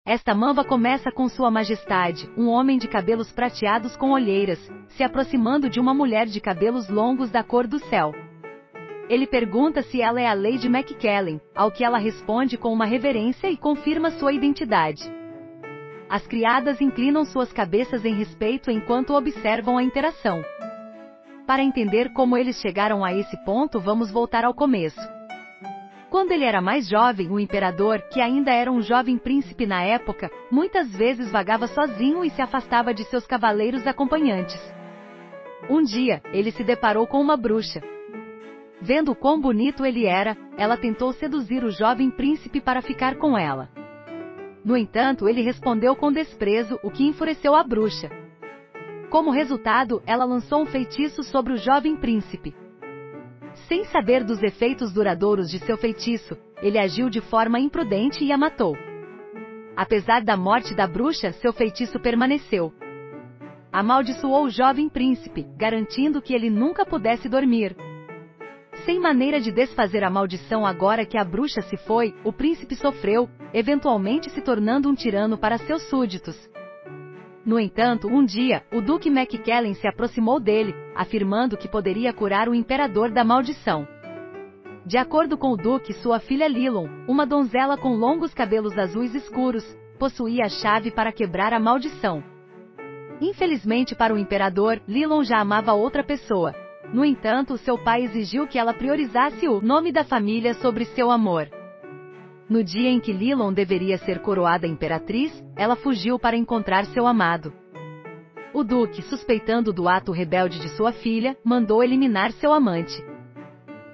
Esta mamba começa com Sua Majestade, um homem de cabelos prateados com olheiras, se aproximando de uma mulher de cabelos longos da cor do céu. Ele pergunta se ela é a Lady McKellen, ao que ela responde com uma reverência e confirma sua identidade. As criadas inclinam suas cabeças em respeito enquanto observam a interação. Para entender como eles chegaram a esse ponto, vamos voltar ao começo. Quando ele era mais jovem, o imperador, que ainda era um jovem príncipe na época, muitas vezes vagava sozinho e se afastava de seus cavaleiros acompanhantes. Um dia, ele se deparou com uma bruxa. Vendo o quão bonito ele era, ela tentou seduzir o jovem príncipe para ficar com ela. No entanto, ele respondeu com desprezo, o que enfureceu a bruxa. Como resultado, ela lançou um feitiço sobre o jovem príncipe. Sem saber dos efeitos duradouros de seu feitiço, ele agiu de forma imprudente e a matou. Apesar da morte da bruxa, seu feitiço permaneceu. Amaldiçoou o jovem príncipe, garantindo que ele nunca pudesse dormir. Sem maneira de desfazer a maldição agora que a bruxa se foi, o príncipe sofreu, eventualmente se tornando um tirano para seus súditos. No entanto, um dia, o Duque McKellen se aproximou dele, afirmando que poderia curar o imperador da maldição. De acordo com o Duque, sua filha Lilon, uma donzela com longos cabelos azuis escuros, possuía a chave para quebrar a maldição. Infelizmente para o imperador, Lilon já amava outra pessoa. No entanto, seu pai exigiu que ela priorizasse o nome da família sobre seu amor. No dia em que Lilon deveria ser coroada imperatriz, ela fugiu para encontrar seu amado. O Duque, suspeitando do ato rebelde de sua filha, mandou eliminar seu amante.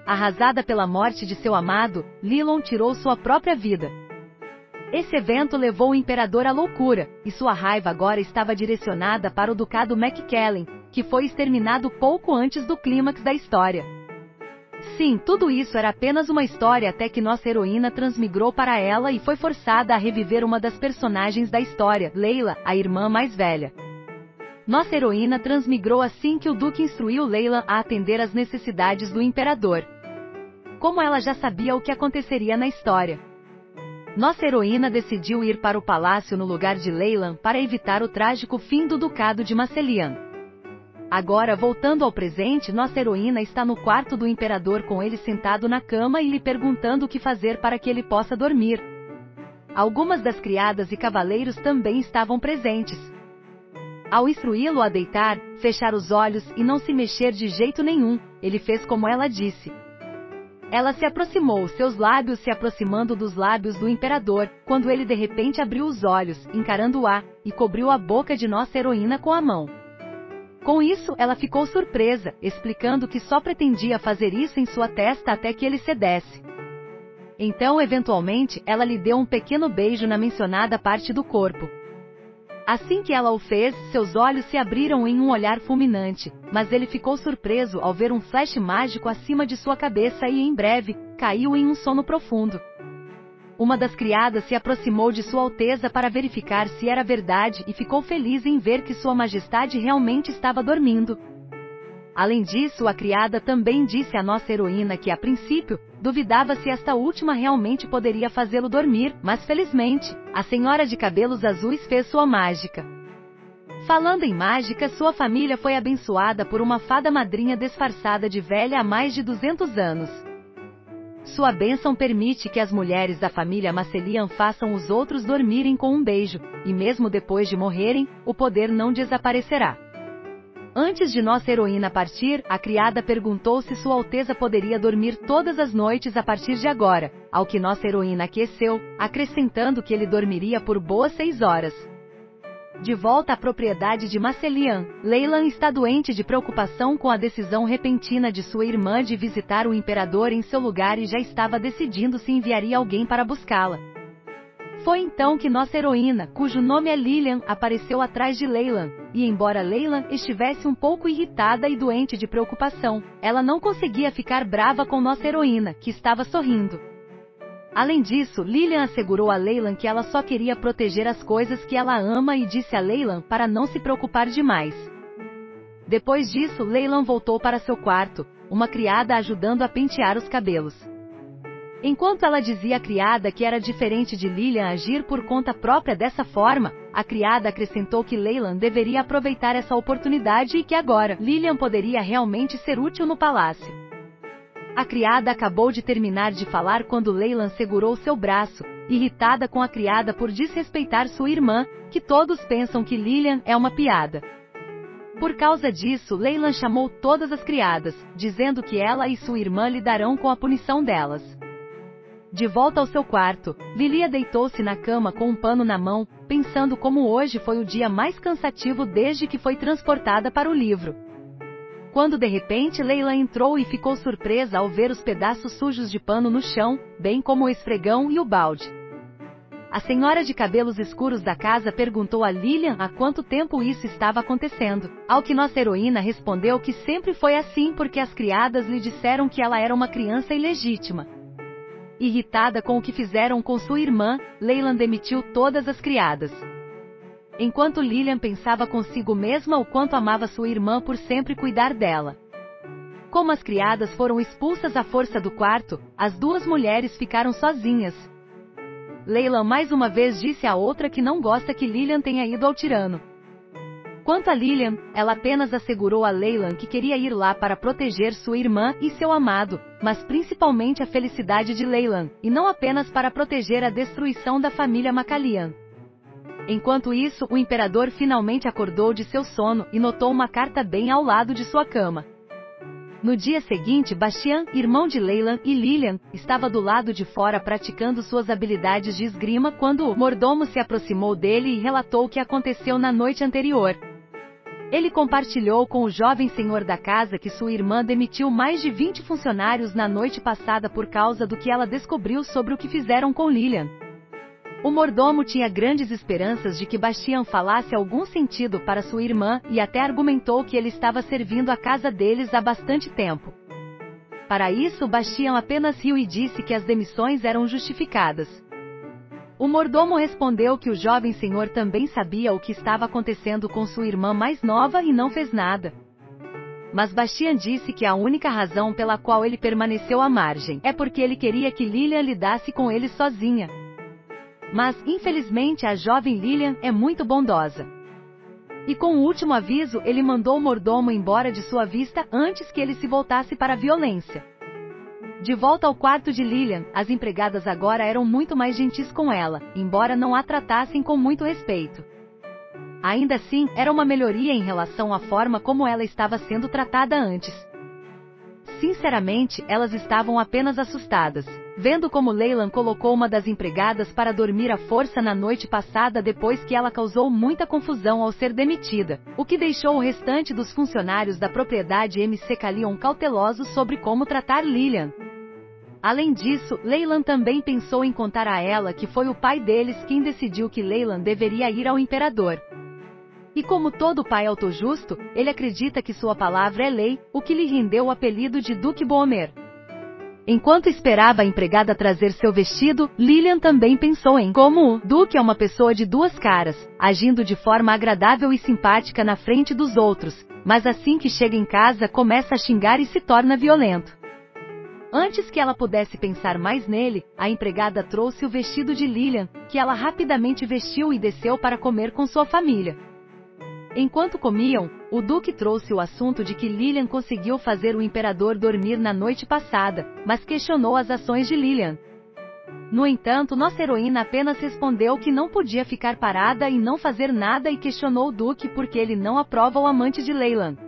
Arrasada pela morte de seu amado, Lilon tirou sua própria vida. Esse evento levou o imperador à loucura, e sua raiva agora estava direcionada para o Ducado McKellen, que foi exterminado pouco antes do clímax da história. Sim, tudo isso era apenas uma história até que nossa heroína transmigrou para ela e foi forçada a reviver uma das personagens da história, Layla, a irmã mais velha. Nossa heroína transmigrou assim que o Duque instruiu Layla a atender às necessidades do imperador. Como ela já sabia o que aconteceria na história. Nossa heroína decidiu ir para o palácio no lugar de Layla para evitar o trágico fim do Ducado de Macelian. Agora, voltando ao presente, nossa heroína está no quarto do imperador com ele sentado na cama e lhe perguntando o que fazer para que ele possa dormir. Algumas das criadas e cavaleiros também estavam presentes. Ao instruí-lo a deitar, fechar os olhos e não se mexer de jeito nenhum, ele fez como ela disse. Ela se aproximou, seus lábios se aproximando dos lábios do imperador, quando ele de repente abriu os olhos, encarando-a, e cobriu a boca de nossa heroína com a mão. Com isso, ela ficou surpresa, explicando que só pretendia fazer isso em sua testa até que ele cedesse. Então, eventualmente, ela lhe deu um pequeno beijo na mencionada parte do corpo. Assim que ela o fez, seus olhos se abriram em um olhar fulminante, mas ele ficou surpreso ao ver um flash mágico acima de sua cabeça e, em breve, caiu em um sono profundo. Uma das criadas se aproximou de Sua Alteza para verificar se era verdade e ficou feliz em ver que Sua Majestade realmente estava dormindo. Além disso, a criada também disse à nossa heroína que, a princípio, duvidava se esta última realmente poderia fazê-lo dormir, mas felizmente, a senhora de cabelos azuis fez sua mágica. Falando em mágica, sua família foi abençoada por uma fada madrinha disfarçada de velha há mais de 200 anos. Sua bênção permite que as mulheres da família Macelian façam os outros dormirem com um beijo, e mesmo depois de morrerem, o poder não desaparecerá. Antes de nossa heroína partir, a criada perguntou se Sua Alteza poderia dormir todas as noites a partir de agora, ao que nossa heroína aqueceu, acrescentando que ele dormiria por boas 6 horas. De volta à propriedade de Macelian, Leylan está doente de preocupação com a decisão repentina de sua irmã de visitar o imperador em seu lugar e já estava decidindo se enviaria alguém para buscá-la. Foi então que nossa heroína, cujo nome é Lilian, apareceu atrás de Leylan, e embora Leylan estivesse um pouco irritada e doente de preocupação, ela não conseguia ficar brava com nossa heroína, que estava sorrindo. Além disso, Lilian assegurou a Leylan que ela só queria proteger as coisas que ela ama e disse a Leylan para não se preocupar demais. Depois disso, Leylan voltou para seu quarto, uma criada ajudando a pentear os cabelos. Enquanto ela dizia à criada que era diferente de Lilian agir por conta própria dessa forma, a criada acrescentou que Leyland deveria aproveitar essa oportunidade e que agora, Lilian poderia realmente ser útil no palácio. A criada acabou de terminar de falar quando Leyland segurou seu braço, irritada com a criada por desrespeitar sua irmã, que todos pensam que Lilian é uma piada. Por causa disso, Leyland chamou todas as criadas, dizendo que ela e sua irmã lidarão com a punição delas. De volta ao seu quarto, Lilia deitou-se na cama com um pano na mão, pensando como hoje foi o dia mais cansativo desde que foi transportada para o livro. Quando de repente Leila entrou e ficou surpresa ao ver os pedaços sujos de pano no chão, bem como o esfregão e o balde. A senhora de cabelos escuros da casa perguntou a Lilian há quanto tempo isso estava acontecendo, ao que nossa heroína respondeu que sempre foi assim porque as criadas lhe disseram que ela era uma criança ilegítima. Irritada com o que fizeram com sua irmã, Leyland demitiu todas as criadas. Enquanto Lilian pensava consigo mesma o quanto amava sua irmã por sempre cuidar dela. Como as criadas foram expulsas à força do quarto, as duas mulheres ficaram sozinhas. Leyland mais uma vez disse à outra que não gosta que Lilian tenha ido ao tirano. Quanto a Lilian, ela apenas assegurou a Leyland que queria ir lá para proteger sua irmã e seu amado, mas principalmente a felicidade de Leyland, e não apenas para proteger a destruição da família Macallian. Enquanto isso, o imperador finalmente acordou de seu sono e notou uma carta bem ao lado de sua cama. No dia seguinte, Bastian, irmão de Leyland e Lilian, estava do lado de fora praticando suas habilidades de esgrima quando o mordomo se aproximou dele e relatou o que aconteceu na noite anterior. Ele compartilhou com o jovem senhor da casa que sua irmã demitiu mais de 20 funcionários na noite passada por causa do que ela descobriu sobre o que fizeram com Lilian. O mordomo tinha grandes esperanças de que Bastian falasse algum sentido para sua irmã e até argumentou que ele estava servindo a casa deles há bastante tempo. Para isso, Bastian apenas riu e disse que as demissões eram justificadas. O mordomo respondeu que o jovem senhor também sabia o que estava acontecendo com sua irmã mais nova e não fez nada. Mas Bastian disse que a única razão pela qual ele permaneceu à margem é porque ele queria que Lilian lidasse com ele sozinha. Mas, infelizmente, a jovem Lilian é muito bondosa. E com o último aviso, ele mandou o mordomo embora de sua vista antes que ele se voltasse para a violência. De volta ao quarto de Lilian, as empregadas agora eram muito mais gentis com ela, embora não a tratassem com muito respeito. Ainda assim, era uma melhoria em relação à forma como ela estava sendo tratada antes. Sinceramente, elas estavam apenas assustadas, vendo como Leyland colocou uma das empregadas para dormir à força na noite passada depois que ela causou muita confusão ao ser demitida, o que deixou o restante dos funcionários da propriedade MC Callion cautelosos sobre como tratar Lilian. Além disso, Leyland também pensou em contar a ela que foi o pai deles quem decidiu que Leyland deveria ir ao imperador. E como todo pai autojusto, ele acredita que sua palavra é lei, o que lhe rendeu o apelido de Duque Bomer. Enquanto esperava a empregada trazer seu vestido, Lilian também pensou em como o Duque é uma pessoa de duas caras, agindo de forma agradável e simpática na frente dos outros, mas assim que chega em casa começa a xingar e se torna violento. Antes que ela pudesse pensar mais nele, a empregada trouxe o vestido de Lilian, que ela rapidamente vestiu e desceu para comer com sua família. Enquanto comiam, o Duque trouxe o assunto de que Lilian conseguiu fazer o imperador dormir na noite passada, mas questionou as ações de Lilian. No entanto, nossa heroína apenas respondeu que não podia ficar parada e não fazer nada e questionou o Duque porque ele não aprova o amante de Leyland.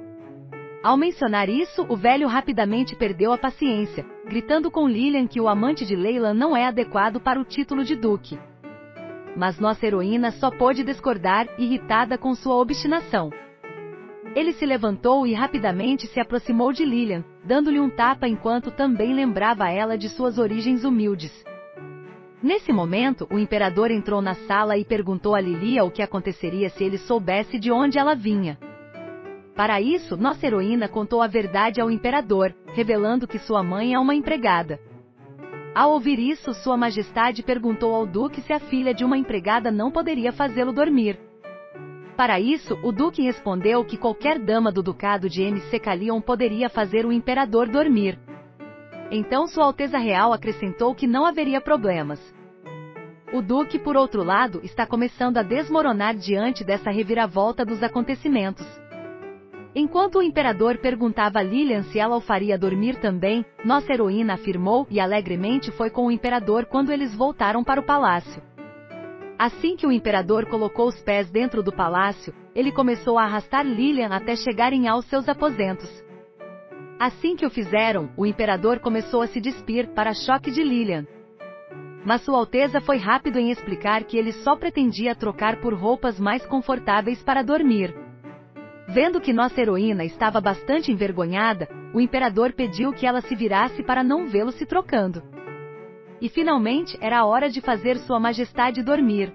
Ao mencionar isso, o velho rapidamente perdeu a paciência, gritando com Lilian que o amante de Leyland não é adequado para o título de Duque. Mas nossa heroína só pôde discordar, irritada com sua obstinação. Ele se levantou e rapidamente se aproximou de Lilian, dando-lhe um tapa enquanto também lembrava ela de suas origens humildes. Nesse momento, o imperador entrou na sala e perguntou a Lilia o que aconteceria se ele soubesse de onde ela vinha. Para isso, nossa heroína contou a verdade ao imperador, revelando que sua mãe é uma empregada. Ao ouvir isso, Sua Majestade perguntou ao Duque se a filha de uma empregada não poderia fazê-lo dormir. Para isso, o Duque respondeu que qualquer dama do ducado de MC Callion poderia fazer o imperador dormir. Então Sua Alteza Real acrescentou que não haveria problemas. O Duque, por outro lado, está começando a desmoronar diante dessa reviravolta dos acontecimentos. Enquanto o Imperador perguntava a Lilian se ela o faria dormir também, nossa heroína afirmou e alegremente foi com o Imperador quando eles voltaram para o palácio. Assim que o Imperador colocou os pés dentro do palácio, ele começou a arrastar Lilian até chegarem aos seus aposentos. Assim que o fizeram, o Imperador começou a se despir, para choque de Lilian. Mas Sua Alteza foi rápido em explicar que ele só pretendia trocar por roupas mais confortáveis para dormir. Vendo que nossa heroína estava bastante envergonhada, o Imperador pediu que ela se virasse para não vê-lo se trocando. E finalmente era a hora de fazer Sua Majestade dormir.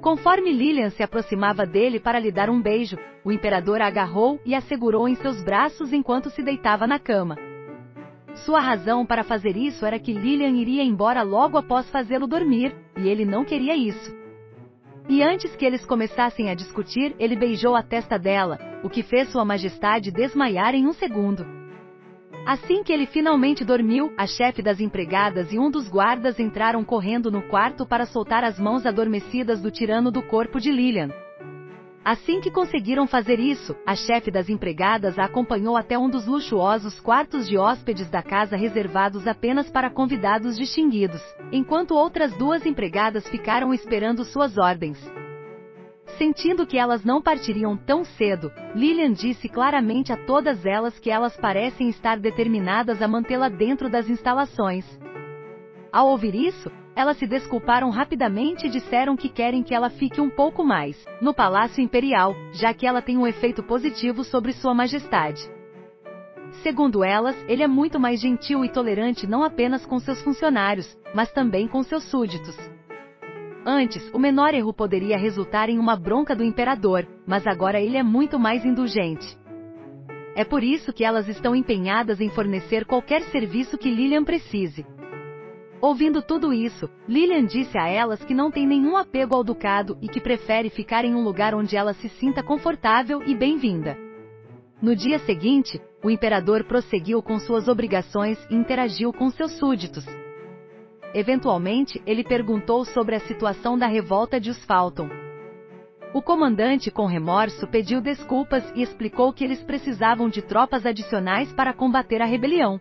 Conforme Lilian se aproximava dele para lhe dar um beijo, o Imperador a agarrou e a segurou em seus braços enquanto se deitava na cama. Sua razão para fazer isso era que Lilian iria embora logo após fazê-lo dormir, e ele não queria isso. E antes que eles começassem a discutir, ele beijou a testa dela, o que fez Sua Majestade desmaiar em um segundo. Assim que ele finalmente dormiu, a chefe das empregadas e um dos guardas entraram correndo no quarto para soltar as mãos adormecidas do tirano do corpo de Lilian. Assim que conseguiram fazer isso, a chefe das empregadas a acompanhou até um dos luxuosos quartos de hóspedes da casa reservados apenas para convidados distinguidos, enquanto outras duas empregadas ficaram esperando suas ordens. Sentindo que elas não partiriam tão cedo, Lilian disse claramente a todas elas que elas parecem estar determinadas a mantê-la dentro das instalações. Ao ouvir isso, elas se desculparam rapidamente e disseram que querem que ela fique um pouco mais no Palácio Imperial, já que ela tem um efeito positivo sobre Sua Majestade. Segundo elas, ele é muito mais gentil e tolerante não apenas com seus funcionários, mas também com seus súditos. Antes, o menor erro poderia resultar em uma bronca do Imperador, mas agora ele é muito mais indulgente. É por isso que elas estão empenhadas em fornecer qualquer serviço que Lilian precise. Ouvindo tudo isso, Lilian disse a elas que não tem nenhum apego ao ducado e que prefere ficar em um lugar onde ela se sinta confortável e bem-vinda. No dia seguinte, o Imperador prosseguiu com suas obrigações e interagiu com seus súditos. Eventualmente, ele perguntou sobre a situação da revolta de Usfalton. O comandante, com remorso, pediu desculpas e explicou que eles precisavam de tropas adicionais para combater a rebelião.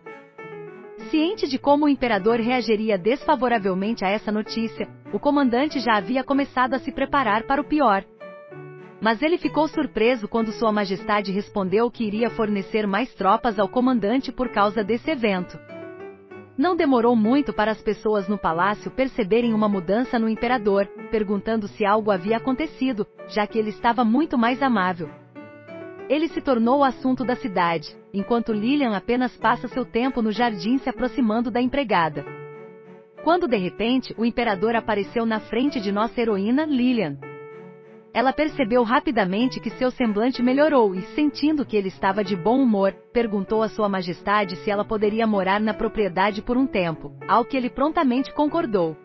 Ciente de como o Imperador reagiria desfavoravelmente a essa notícia, o comandante já havia começado a se preparar para o pior. Mas ele ficou surpreso quando Sua Majestade respondeu que iria fornecer mais tropas ao comandante por causa desse evento. Não demorou muito para as pessoas no palácio perceberem uma mudança no Imperador, perguntando se algo havia acontecido, já que ele estava muito mais amável. Ele se tornou o assunto da cidade, enquanto Lilian apenas passa seu tempo no jardim se aproximando da empregada. Quando de repente, o Imperador apareceu na frente de nossa heroína, Lilian. Ela percebeu rapidamente que seu semblante melhorou e, sentindo que ele estava de bom humor, perguntou a Sua Majestade se ela poderia morar na propriedade por um tempo, ao que ele prontamente concordou.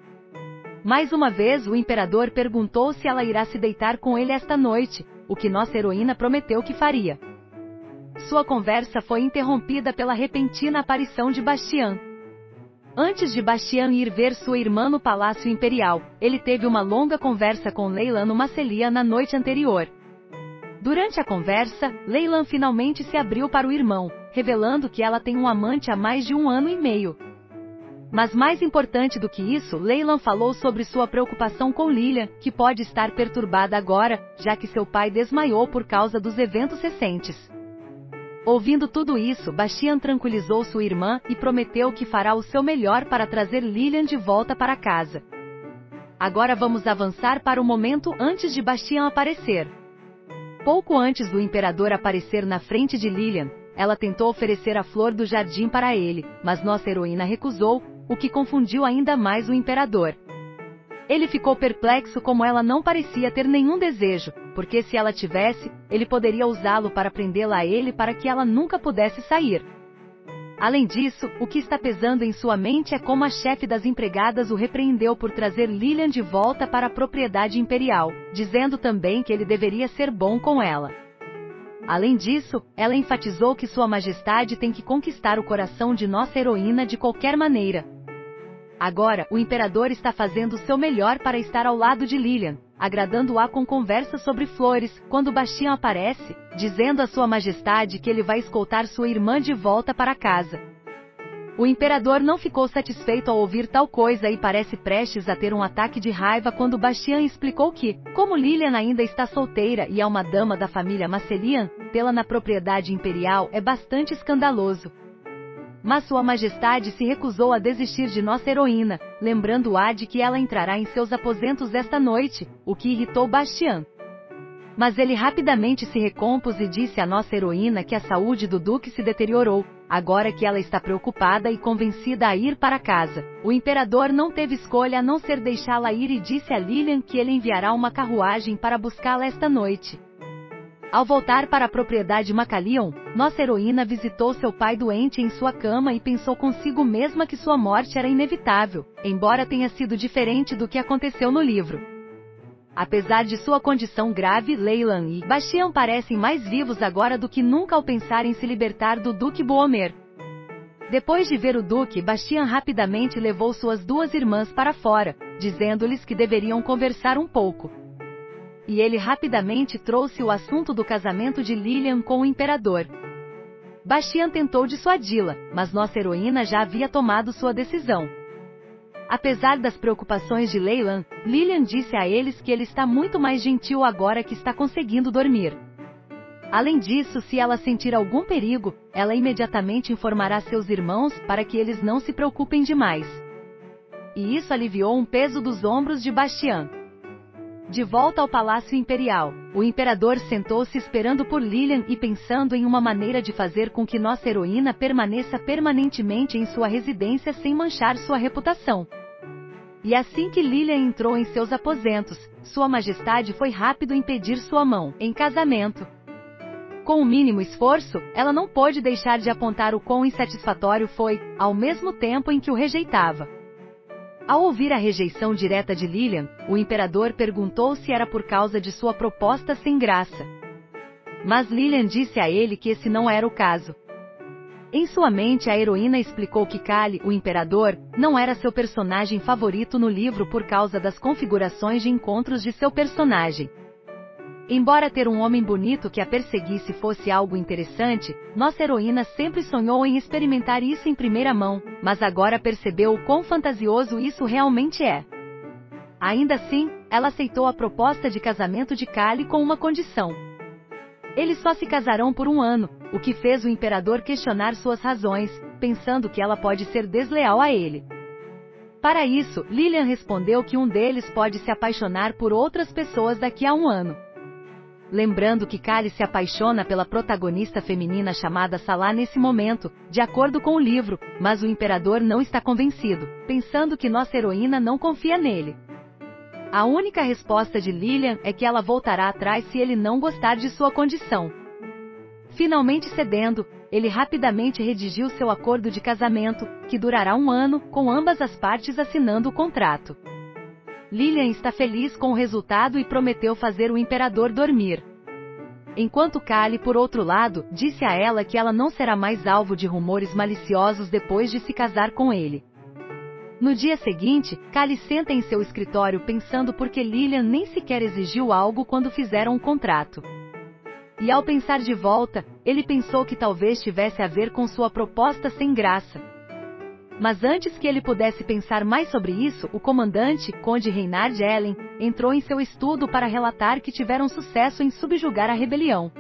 Mais uma vez, o Imperador perguntou se ela irá se deitar com ele esta noite, o que nossa heroína prometeu que faria. Sua conversa foi interrompida pela repentina aparição de Bastian. Antes de Bastian ir ver sua irmã no Palácio Imperial, ele teve uma longa conversa com Leylan numa celia na noite anterior. Durante a conversa, Leylan finalmente se abriu para o irmão, revelando que ela tem um amante há mais de 1 ano e meio. Mas mais importante do que isso, Leylan falou sobre sua preocupação com Lilian, que pode estar perturbada agora, já que seu pai desmaiou por causa dos eventos recentes. Ouvindo tudo isso, Bastian tranquilizou sua irmã e prometeu que fará o seu melhor para trazer Lilian de volta para casa. Agora vamos avançar para o momento antes de Bastian aparecer. Pouco antes do Imperador aparecer na frente de Lilian, ela tentou oferecer a flor do jardim para ele, mas nossa heroína recusou, o que confundiu ainda mais o Imperador. Ele ficou perplexo como ela não parecia ter nenhum desejo, porque se ela tivesse, ele poderia usá-lo para prendê-la a ele para que ela nunca pudesse sair. Além disso, o que está pesando em sua mente é como a chefe das empregadas o repreendeu por trazer Lilian de volta para a propriedade imperial, dizendo também que ele deveria ser bom com ela. Além disso, ela enfatizou que Sua Majestade tem que conquistar o coração de nossa heroína de qualquer maneira. Agora, o imperador está fazendo o seu melhor para estar ao lado de Lilian, agradando-a com conversas sobre flores, quando Bastian aparece, dizendo a Sua Majestade que ele vai escoltar sua irmã de volta para casa. O imperador não ficou satisfeito ao ouvir tal coisa e parece prestes a ter um ataque de raiva quando Bastian explicou que, como Lilian ainda está solteira e é uma dama da família Masselian, tê-la na propriedade imperial é bastante escandaloso. Mas Sua Majestade se recusou a desistir de nossa heroína, lembrando-a de que ela entrará em seus aposentos esta noite, o que irritou Bastian. Mas ele rapidamente se recompôs e disse à nossa heroína que a saúde do duque se deteriorou, agora que ela está preocupada e convencida a ir para casa. O imperador não teve escolha a não ser deixá-la ir e disse a Lilian que ele enviará uma carruagem para buscá-la esta noite. Ao voltar para a propriedade Macallion, nossa heroína visitou seu pai doente em sua cama e pensou consigo mesma que sua morte era inevitável, embora tenha sido diferente do que aconteceu no livro. Apesar de sua condição grave, Leylan e Bastian parecem mais vivos agora do que nunca ao pensar em se libertar do Duque Boomer. Depois de ver o Duque, Bastian rapidamente levou suas duas irmãs para fora, dizendo-lhes que deveriam conversar um pouco. E ele rapidamente trouxe o assunto do casamento de Lilian com o imperador. Bastian tentou dissuadi-la, mas nossa heroína já havia tomado sua decisão. Apesar das preocupações de Leylan, Lilian disse a eles que ele está muito mais gentil agora que está conseguindo dormir. Além disso, se ela sentir algum perigo, ela imediatamente informará seus irmãos para que eles não se preocupem demais. E isso aliviou um peso dos ombros de Bastian. De volta ao Palácio Imperial, o imperador sentou-se esperando por Lilian e pensando em uma maneira de fazer com que nossa heroína permaneça permanentemente em sua residência sem manchar sua reputação. E assim que Lilian entrou em seus aposentos, Sua Majestade foi rápido em pedir sua mão em casamento. Com o mínimo esforço, ela não pôde deixar de apontar o quão insatisfatório foi, ao mesmo tempo em que o rejeitava. Ao ouvir a rejeição direta de Lilian, o imperador perguntou se era por causa de sua proposta sem graça. Mas Lilian disse a ele que esse não era o caso. Em sua mente, a heroína explicou que Kali, o imperador, não era seu personagem favorito no livro por causa das configurações de encontros de seu personagem. Embora ter um homem bonito que a perseguisse fosse algo interessante, nossa heroína sempre sonhou em experimentar isso em primeira mão, mas agora percebeu o quão fantasioso isso realmente é. Ainda assim, ela aceitou a proposta de casamento de Kali com uma condição. Eles só se casarão por 1 ano, o que fez o imperador questionar suas razões, pensando que ela pode ser desleal a ele. Para isso, Lilian respondeu que um deles pode se apaixonar por outras pessoas daqui a 1 ano. Lembrando que Kali se apaixona pela protagonista feminina chamada Salah nesse momento, de acordo com o livro, mas o imperador não está convencido, pensando que nossa heroína não confia nele. A única resposta de Lilian é que ela voltará atrás se ele não gostar de sua condição. Finalmente cedendo, ele rapidamente redigiu seu acordo de casamento, que durará 1 ano, com ambas as partes assinando o contrato. Lilian está feliz com o resultado e prometeu fazer o imperador dormir. Enquanto Kali, por outro lado, disse a ela que ela não será mais alvo de rumores maliciosos depois de se casar com ele. No dia seguinte, Kali senta em seu escritório pensando porque Lilian nem sequer exigiu algo quando fizeram um contrato. E ao pensar de volta, ele pensou que talvez tivesse a ver com sua proposta sem graça. Mas antes que ele pudesse pensar mais sobre isso, o comandante, Conde Reynard Ellen, entrou em seu estudo para relatar que tiveram sucesso em subjugar a rebelião.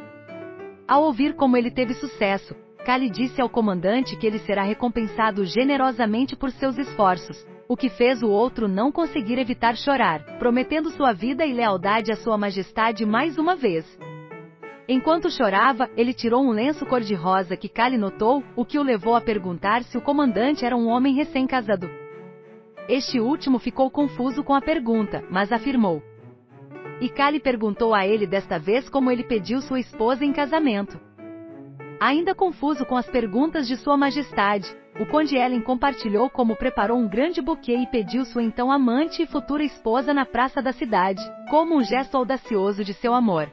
Ao ouvir como ele teve sucesso, Kali disse ao comandante que ele será recompensado generosamente por seus esforços, o que fez o outro não conseguir evitar chorar, prometendo sua vida e lealdade a Sua Majestade mais uma vez. Enquanto chorava, ele tirou um lenço cor-de-rosa que Kali notou, o que o levou a perguntar se o comandante era um homem recém-casado. Este último ficou confuso com a pergunta, mas afirmou. E Kali perguntou a ele desta vez como ele pediu sua esposa em casamento. Ainda confuso com as perguntas de Sua Majestade, o Conde Ellen compartilhou como preparou um grande buquê e pediu sua então amante e futura esposa na praça da cidade, como um gesto audacioso de seu amor.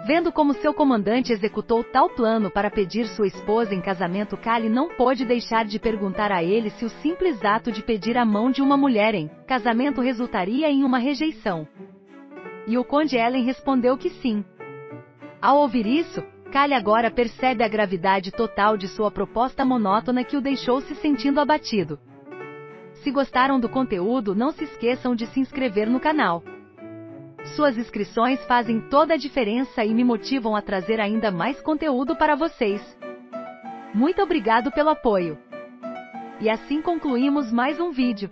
Vendo como seu comandante executou tal plano para pedir sua esposa em casamento, Kali não pôde deixar de perguntar a ele se o simples ato de pedir a mão de uma mulher em casamento resultaria em uma rejeição. E o Conde Ellen respondeu que sim. Ao ouvir isso, Kali agora percebe a gravidade total de sua proposta monótona que o deixou se sentindo abatido. Se gostaram do conteúdo, não se esqueçam de se inscrever no canal. Suas inscrições fazem toda a diferença e me motivam a trazer ainda mais conteúdo para vocês. Muito obrigado pelo apoio. E assim concluímos mais um vídeo.